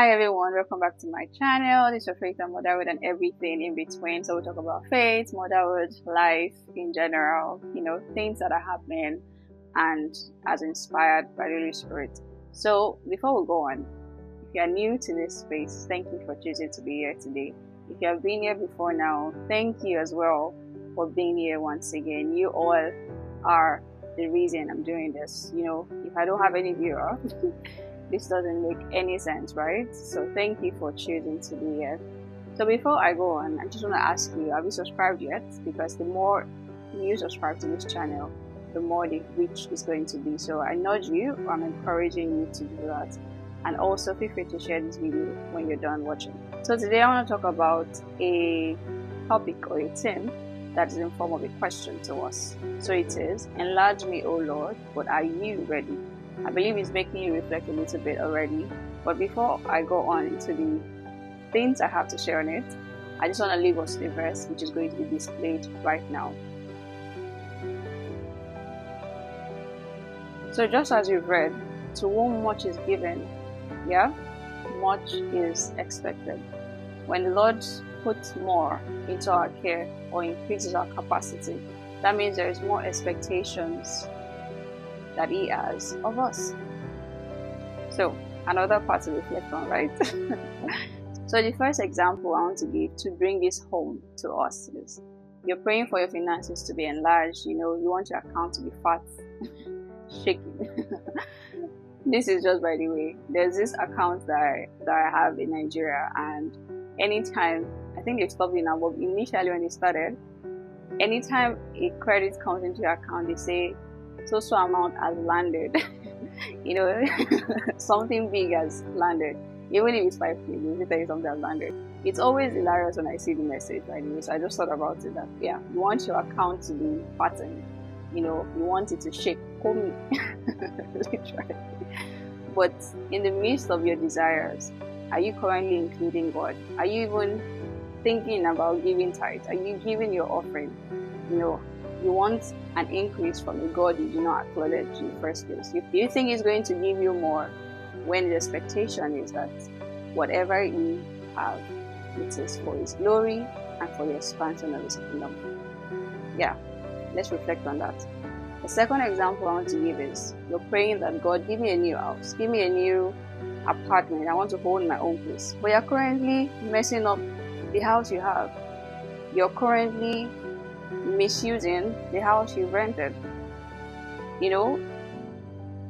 Hi everyone, welcome back to my channel. This is your faith and motherhood and everything in between. So we talk about faith, motherhood, life in general, things that are happening and as inspired by the Holy Spirit. So before we go on, if you are new to this space, thank you for choosing to be here today. If you have been here before now, thank you as well for being here once again. You all are the reason I'm doing this. If I don't have any viewer, this doesn't make any sense, right? So thank you for choosing to be here. So before I go on, I just want to ask you, have you subscribed yet? Because the more you subscribe to this channel, the more the reach is going to be. So I nudge you, or I'm encouraging you to do that. And also feel free to share this video when you're done watching. So today I want to talk about a topic or a theme that is in form of a question to us. So it is, enlarge me, O Lord, but are you ready? I believe it's making you reflect a little bit already. But before I go on into the things I have to share on it, I just want to leave us the verse which is going to be displayed right now. So just as you've read, to whom much is given, much is expected. When the Lord puts more into our care or increases our capacity, that means there is more expectations that He has of us. So another part to reflect on, right? So the first example I want to give to bring this home to us is, you're praying for your finances to be enlarged. You want your account to be fat, shaking. This is just by the way. There's this account that I have in Nigeria, and anytime, I think they've stopped it now, but initially when it started, anytime a credit comes into your account, they say so amount has landed. Something big has landed. Even if it's 5 figures, they tell you something has landed. It's always hilarious when I see the message like this. So I just thought about it that you want your account to be fattened. You want it to shake. Call me. Literally. But in the midst of your desires, are you currently including God? Are you even thinking about giving tithe? Are you giving your offering? You want an increase from a God you do not acknowledge in the first place. If you think He's going to give you more, when the expectation is that whatever you have, it is for His glory and for the expansion of His kingdom. Let's reflect on that. The second example I want to give is, you're praying that God, give me a new house, give me a new apartment, I want to hold my own place. But you're currently messing up the house you have. You're currently misusing the house you rented.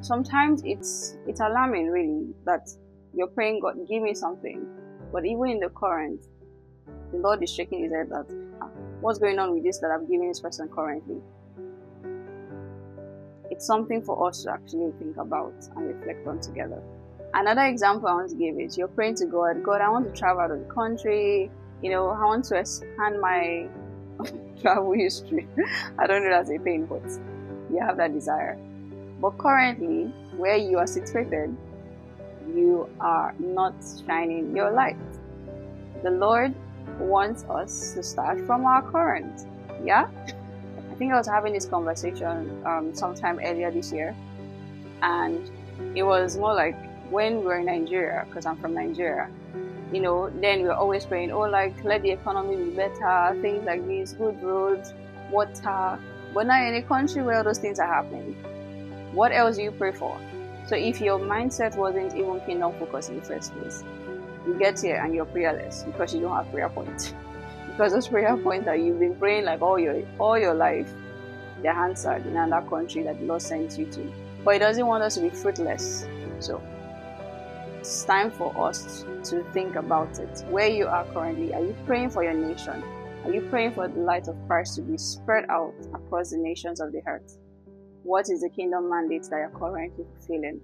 Sometimes it's alarming really that you're praying, God, give me something, but even in the current, the Lord is shaking His head that what's going on with this that I'm giving this person currently. It's something for us to actually think about and reflect on together. Another example I want to give is, you're praying to God, I want to travel out of the country, I want to expand my travel history. I don't know that's a thing, but you have that desire. But currently, where you are situated, you are not shining your light. The Lord wants us to start from our current. I think I was having this conversation sometime earlier this year, and it was more like when we're in Nigeria, because I'm from Nigeria. Then we're always praying, let the economy be better, things like this, good roads, water. But now in a country where all those things are happening, what else do you pray for? So if your mindset wasn't even kingdom focused in the first place, you get here and you're prayerless because you don't have prayer points. Because those prayer points that you've been praying like all your life, they're answered in another country that the Lord sent you to. But He doesn't want us to be fruitless. So it's time for us to think about it. Where you are currently, are you praying for your nation? Are you praying for the light of Christ to be spread out across the nations of the earth? What is the kingdom mandate that you're currently fulfilling?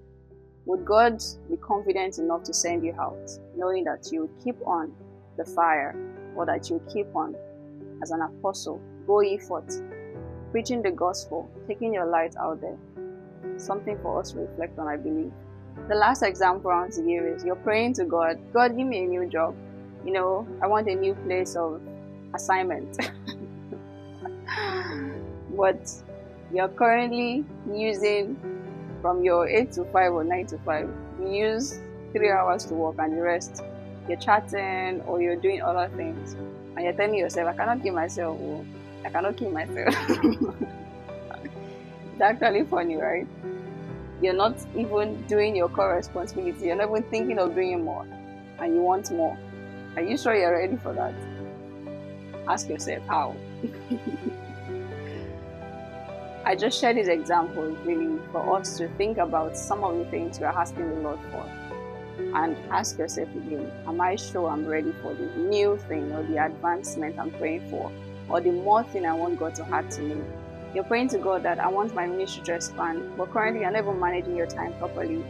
Would God be confident enough to send you out, knowing that you keep on the fire, or that you keep on as an apostle, go ye forth, preaching the gospel, taking your light out there? Something for us to reflect on, I believe. The last example I want to give is, you're praying to God, give me a new job. I want a new place of assignment. But you're currently using from your 8 to 5 or 9 to 5, you use 3 hours to work and the rest you're chatting or you're doing other things, and you're telling yourself, I cannot keep myself, oh, I cannot keep myself. It's actually funny, right? You're not even doing your core responsibility, you're not even thinking of doing more, and you want more. Are you sure you're ready for that? Ask yourself how. I just shared this example really for us to think about some of the things we are asking the Lord for. And ask yourself again, am I sure I'm ready for the new thing or the advancement I'm praying for, or the more thing I want God to add to me? You're praying to God that I want my ministry to expand, but currently you're never managing your time properly.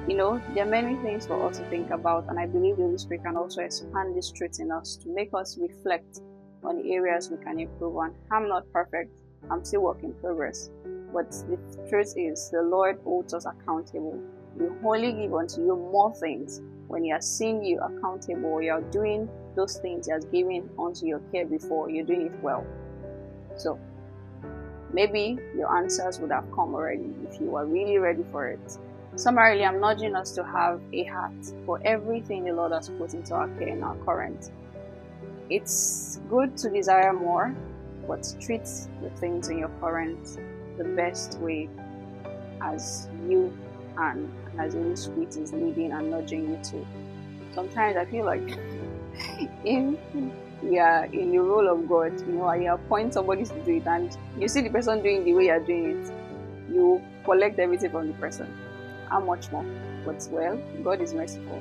There are many things for us to think about, and I believe the Holy Spirit can also expand this truth in us to make us reflect on the areas we can improve on. I'm not perfect, I'm still work in progress, but the truth is the Lord holds us accountable. He will only give unto you more things when He has seen you accountable. You are doing those things He has given unto your care before. You're doing it well. So maybe your answers would have come already if you are really ready for it. Summarily, I'm nudging us to have a heart for everything the Lord has put into our care in our current. It's good to desire more, but treat the things in your current the best way as you can, and as the Holy Spirit is leading and nudging you to. Sometimes I feel like if we are in the role of God, you appoint somebody to do it, and you see the person doing the way you're doing it, you collect everything from the person. How much more? But well, God is merciful.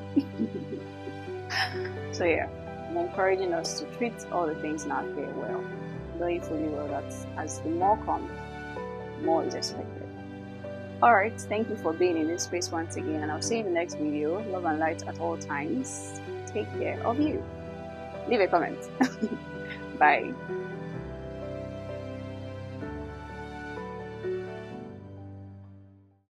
So yeah, I'm encouraging us to treat all the things in our care well, knowing fully well that as the more comes, more is expected. Alright, thank you for being in this space once again, and I'll see you in the next video. Love and light at all times. Take care of you. Leave a comment. Bye.